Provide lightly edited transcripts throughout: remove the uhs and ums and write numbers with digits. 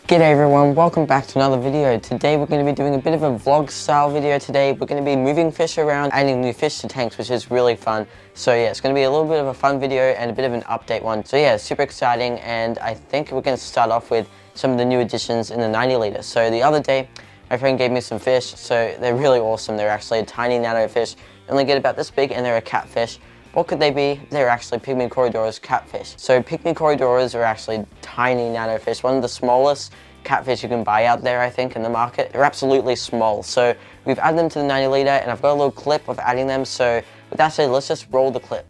G'day everyone, welcome back to another video. Today we're going to be doing a bit of a vlog style video today. We're going to be moving fish around, adding new fish to tanks, which is really fun. So yeah, it's going to be a little bit of a fun video and a bit of an update one. So yeah, super exciting, and I think we're going to start off with some of the new additions in the 90 litre. So the other day, my friend gave me some fish, so they're really awesome. They're actually a tiny nano fish. They only get about this big, and they're a catfish. What could they be? They're actually Pygmy Corydoras catfish. So Pygmy Corydoras are actually tiny nano fish, one of the smallest catfish you can buy out there, I think, in the market. They're absolutely small. So we've added them to the 90 litre, and I've got a little clip of adding them. So with that said, let's just roll the clip.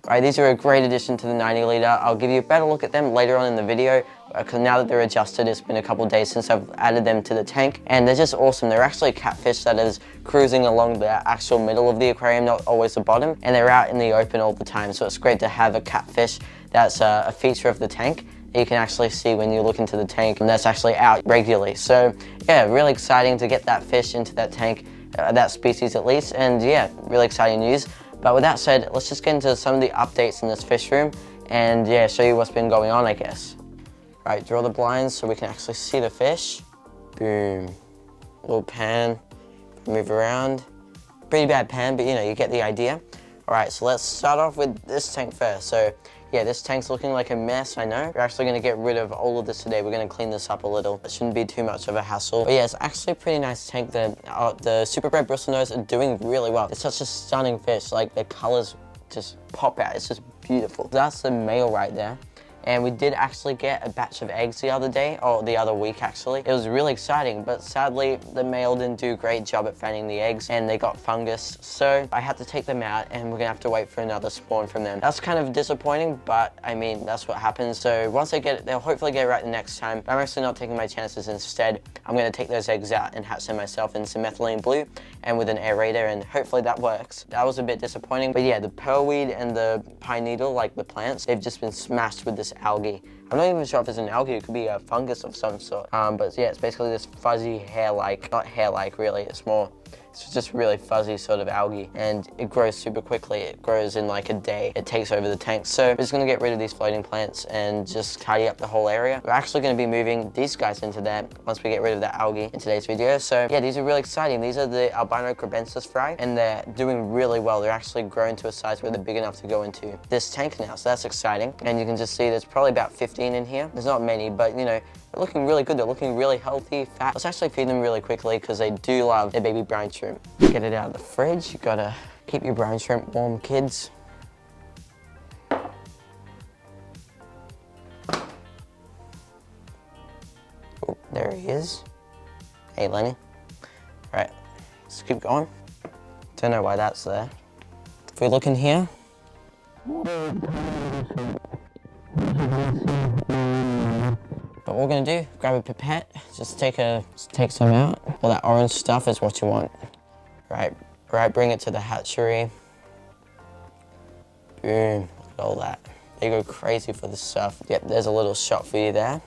Alright, these are a great addition to the 90 litre. I'll give you a better look at them later on in the video, because now that they're adjusted, it's been a couple days since I've added them to the tank, and they're just awesome. They're actually a catfish that is cruising along the actual middle of the aquarium, not always the bottom, and they're out in the open all the time, so it's great to have a catfish that's a feature of the tank that you can actually see when you look into the tank, and that's actually out regularly. So yeah, really exciting to get that fish into that tank, that species at least, and yeah, really exciting news. But with that said, let's just get into some of the updates in this fish room and yeah, show you what's been going on, I guess. Right, draw the blinds so we can actually see the fish. Boom. Little pan, move around. Pretty bad pan, but you know, you get the idea. All right, so let's start off with this tank first. So yeah, this tank's looking like a mess, I know. We're actually gonna get rid of all of this today. We're gonna clean this up a little. It shouldn't be too much of a hassle. But yeah, it's actually a pretty nice tank. The super red Bristlenose are doing really well. It's such a stunning fish. Like, the colors just pop out. It's just beautiful. That's the male right there. And we did actually get a batch of eggs the other day, or the other week actually. It was really exciting, but sadly the male didn't do a great job at fanning the eggs and they got fungus. So I had to take them out and we're gonna have to wait for another spawn from them. That's kind of disappointing, but I mean, that's what happens. So once they get it, they'll hopefully get it right the next time. But I'm actually not taking my chances. Instead, I'm gonna take those eggs out and hatch them myself in some methylene blue and with an aerator, and hopefully that works. That was a bit disappointing, but yeah, the pearlweed and the pine needle, like the plants, they've just been smashed with this algae. I'm not even sure if it's an algae, it could be a fungus of some sort. But yeah, it's basically this fuzzy hair-like, not hair-like really, it's just really fuzzy sort of algae, and it grows super quickly. It grows in like a day. It takes over the tank. So we're just gonna get rid of these floating plants and just tidy up the whole area. We're actually gonna be moving these guys into there once we get rid of that algae in today's video. So yeah, these are really exciting. These are the albino Kribensis fry, and they're doing really well. They're actually grown to a size where they're big enough to go into this tank now, so that's exciting. And you can just see there's probably about 15 in here. There's not many, but you know, they're looking really good. They're looking really healthy, fat. Let's actually feed them really quickly because they do love their baby brine shrimp. Get it out of the fridge. You gotta keep your brine shrimp warm, kids. Oh, there he is. Hey, Lenny. All right, let's keep going. Don't know why that's there. If we look in here, but what we're gonna do, grab a pipette, just take some out. All that orange stuff is what you want. Right, bring it to the hatchery. Boom, look at all that. They go crazy for this stuff. Yep, there's a little shot for you there.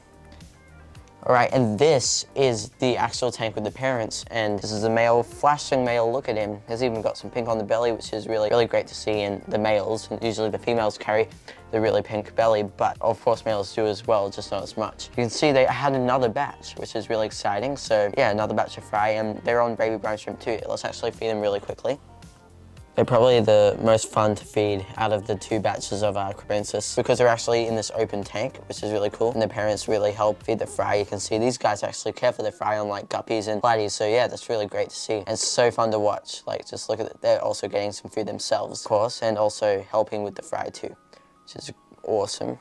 All right, and this is the actual tank with the parents, and this is the male, flashing male. Look at him. He's even got some pink on the belly, which is really, really great to see in the males. Usually the females carry the really pink belly, but of course males do as well, just not as much. You can see they had another batch, which is really exciting. So yeah, another batch of fry, and they're on baby brine shrimp too. Let's actually feed them really quickly. They're probably the most fun to feed out of the two batches of Kribensis because they're actually in this open tank, which is really cool. And the parents really help feed the fry. You can see these guys actually care for the fry, unlike guppies and platies. So yeah, that's really great to see. And it's so fun to watch. Like, just look at it. They're also getting some food themselves, of course, and also helping with the fry too, which is awesome.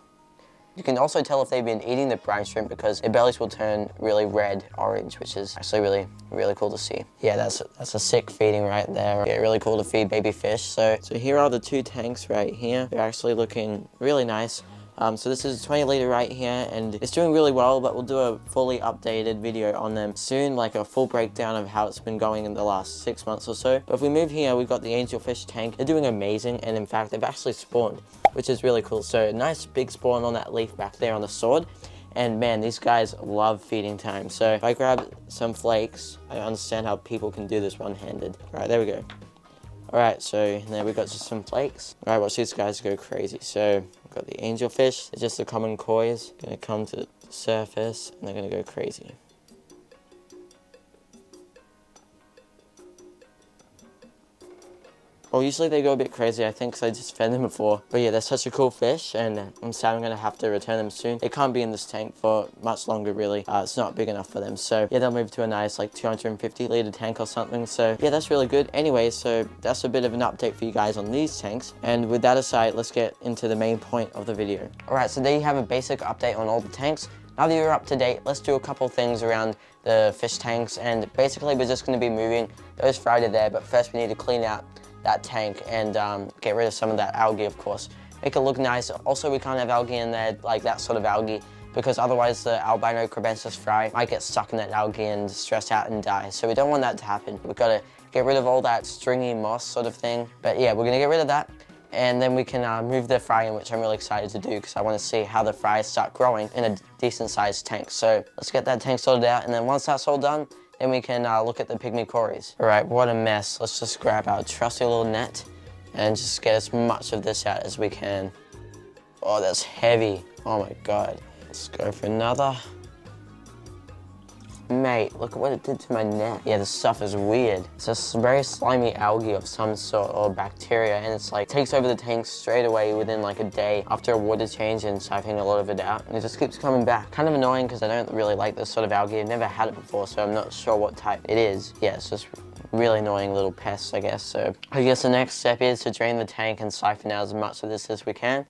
You can also tell if they've been eating the brine shrimp because their bellies will turn really red orange, which is actually really, really cool to see. Yeah, that's a sick feeding right there. Yeah, really cool to feed baby fish. So here are the two tanks right here. They're actually looking really nice. So this is a 20 litre right here, and it's doing really well, but we'll do a fully updated video on them soon, like a full breakdown of how it's been going in the last 6 months or so. But if we move here, we've got the Angelfish tank. They're doing amazing, and in fact, they've actually spawned, which is really cool. So a nice big spawn on that leaf back there on the sword. And man, these guys love feeding time. So if I grab some flakes, I understand how people can do this one-handed. All right, there we go. All right, so there we got just some flakes. All right, watch these guys go crazy. So we've got the angelfish, they're just the common kois, gonna come to the surface and they're gonna go crazy. Well, usually they go a bit crazy, I think, because I just fed them before. But yeah, they're such a cool fish, and I'm sad I'm going to have to return them soon. They can't be in this tank for much longer, really. It's not big enough for them. So yeah, they'll move to a nice, like, 250 litre tank or something. So yeah, that's really good. Anyway, so that's a bit of an update for you guys on these tanks. And with that aside, let's get into the main point of the video. All right, so there you have a basic update on all the tanks. Now that you're up to date, let's do a couple things around the fish tanks. And basically, we're just going to be moving those fry to there. But first, we need to clean out that tank and get rid of some of that algae, of course. Make it look nice. Also, we can't have algae in there, like that sort of algae, because otherwise the albino Kribensis fry might get stuck in that algae and stress out and die. So we don't want that to happen. We've got to get rid of all that stringy moss sort of thing. But yeah, we're gonna get rid of that. And then we can move the fry in, which I'm really excited to do because I want to see how the fries start growing in a decent sized tank. So let's get that tank sorted out, and then once that's all done, then we can look at the pygmy cories. All right, what a mess. Let's just grab our trusty little net and just get as much of this out as we can. Oh, that's heavy. Oh my God. Let's go for another. Mate, look at what it did to my net. Yeah, this stuff is weird. It's just very slimy algae of some sort, or bacteria, and it's like takes over the tank straight away within like a day after a water change and siphoning a lot of it out, and it just keeps coming back. Kind of annoying because I don't really like this sort of algae. I've never had it before, so I'm not sure what type it is. Yeah, it's just really annoying little pests, I guess. So I guess the next step is to drain the tank and siphon out as much of this as we can.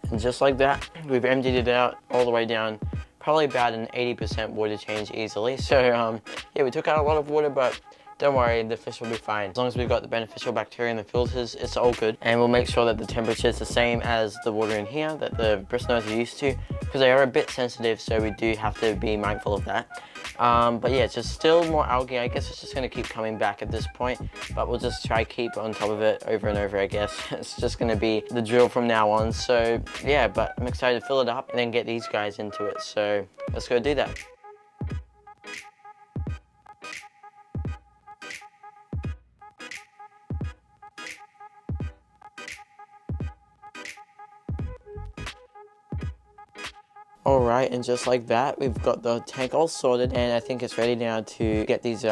And just like that, we've emptied it out all the way down, probably about an 80% water change easily. So yeah, we took out a lot of water, but don't worry, the fish will be fine. As long as we've got the beneficial bacteria in the filters, it's all good. And we'll make sure that the temperature is the same as the water in here that the Bristlenose are used to, because they are a bit sensitive, so we do have to be mindful of that. But yeah, it's just still more algae. I guess it's just gonna keep coming back at this point, but we'll just try keep on top of it over and over, I guess. It's just gonna be the drill from now on. So yeah, but I'm excited to fill it up and then get these guys into it. So let's go do that. Alright, and just like that, we've got the tank all sorted, and I think it's ready now to get these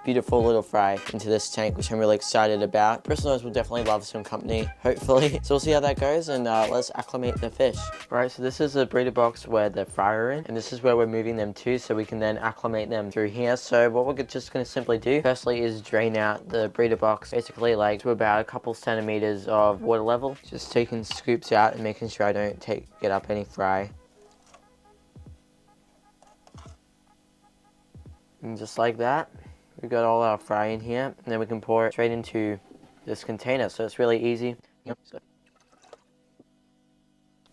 beautiful little fry into this tank, which I'm really excited about. Bristlenose will definitely love some company, hopefully. So we'll see how that goes, and let's acclimate the fish. Alright, so this is the breeder box where the fry are in, and this is where we're moving them to, so we can then acclimate them through here. So what we're just going to simply do, firstly, is drain out the breeder box, basically like to about a couple centimeters of water level. Just taking scoops out and making sure I don't get up any fry. And just like that, we've got all our fry in here, and then we can pour it straight into this container, so it's really easy.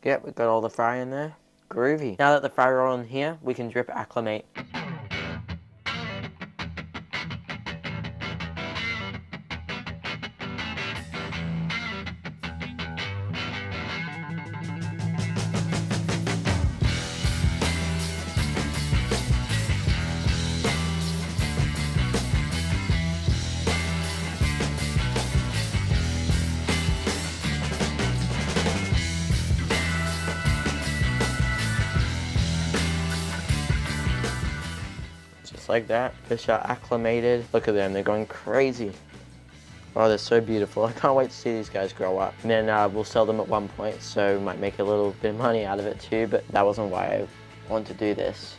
Yep, we've got all the fry in there. Groovy. Now that the fry are all in here, we can drip acclimate. Like that. Fish are acclimated. Look at them, they're going crazy. Oh, they're so beautiful. I can't wait to see these guys grow up. And then we'll sell them at one point, so we might make a little bit of money out of it too, but that wasn't why I wanted to do this.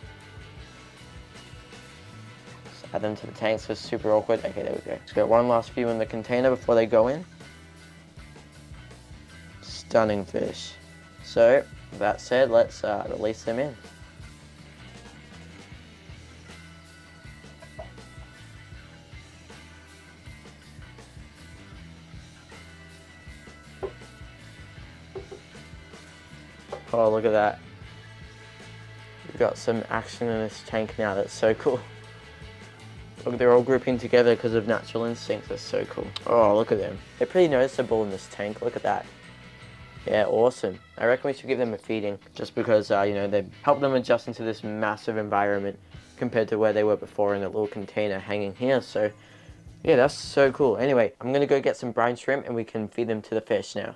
Add them to the tank, so it's super awkward. Okay, there we go. Let's get one last few in the container before they go in. Stunning fish. So, that said, let's release them in. Oh, look at that. We've got some action in this tank now. That's so cool. Look, they're all grouping together because of natural instincts. That's so cool. Oh, look at them. They're pretty noticeable in this tank. Look at that. Yeah, awesome. I reckon we should give them a feeding just because, you know, they help them adjust into this massive environment compared to where they were before in a little container hanging here. So, yeah, that's so cool. Anyway, I'm going to go get some brine shrimp and we can feed them to the fish now.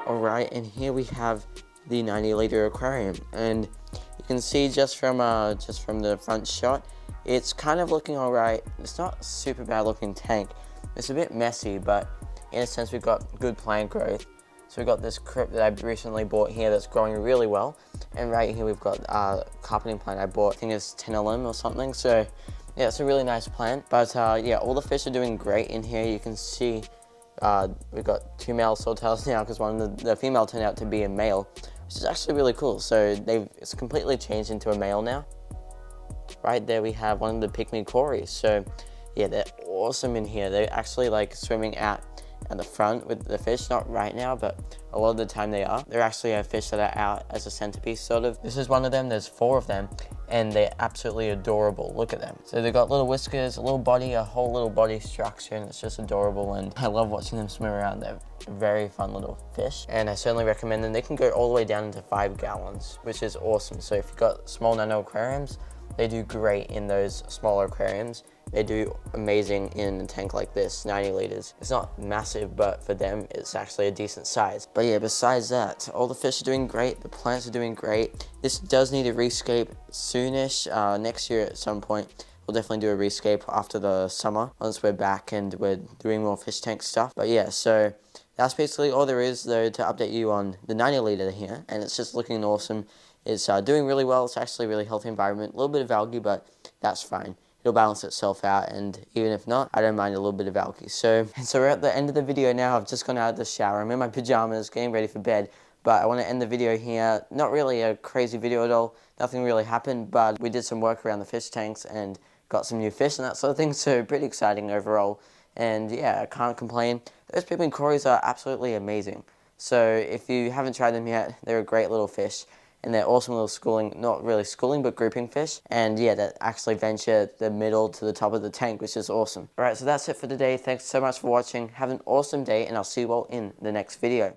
Alright, and here we have the 90-liter aquarium, and you can see just from the front shot, it's kind of looking alright. It's not a super bad looking tank. It's a bit messy, but in a sense we've got good plant growth. So we've got this Krib that I recently bought here that's growing really well, and right here we've got a carpeting plant I bought. I think it's tenellum or something. So yeah, it's a really nice plant. But yeah, all the fish are doing great in here. You can see we've got 2 male swordtails now because one of the female turned out to be a male, which is actually really cool. So it's completely changed into a male now. Right there we have one of the pygmy cories. So yeah, they're awesome in here. They're actually like swimming out at the front with the fish, not right now, but a lot of the time they are. They're actually a fish that are out as a centerpiece sort of. This is one of them. There's 4 of them and they're absolutely adorable. Look at them. So they've got little whiskers, a little body, a whole little body structure, and it's just adorable, and I love watching them swim around. They're very fun little fish, and I certainly recommend them. They can go all the way down into 5 gallons, which is awesome. So if you've got small nano aquariums, they do great in those smaller aquariums. They do amazing in a tank like this, 90 liters. It's not massive, but for them, it's actually a decent size. But yeah, besides that, all the fish are doing great. The plants are doing great. This does need a rescape soonish. Next year at some point, we'll definitely do a rescape after the summer, once we're back and we're doing more fish tank stuff. But yeah, so that's basically all there is though to update you on the 90 liter here. And it's just looking awesome. It's doing really well. It's actually a really healthy environment. A little bit of algae, but that's fine. It'll balance itself out, and even if not, I don't mind a little bit of algae. So we're at the end of the video now. I've just gone out of the shower. I'm in my pajamas, getting ready for bed, but I want to end the video here. Not really a crazy video at all. Nothing really happened, but we did some work around the fish tanks and got some new fish and that sort of thing, so pretty exciting overall. And yeah, I can't complain. Those pygmy cories are absolutely amazing. So if you haven't tried them yet, they're a great little fish. And they're awesome little schooling, not really schooling, but grouping fish. And yeah, that actually venture the middle to the top of the tank, which is awesome. All right, so that's it for today. Thanks so much for watching. Have an awesome day, and I'll see you all in the next video.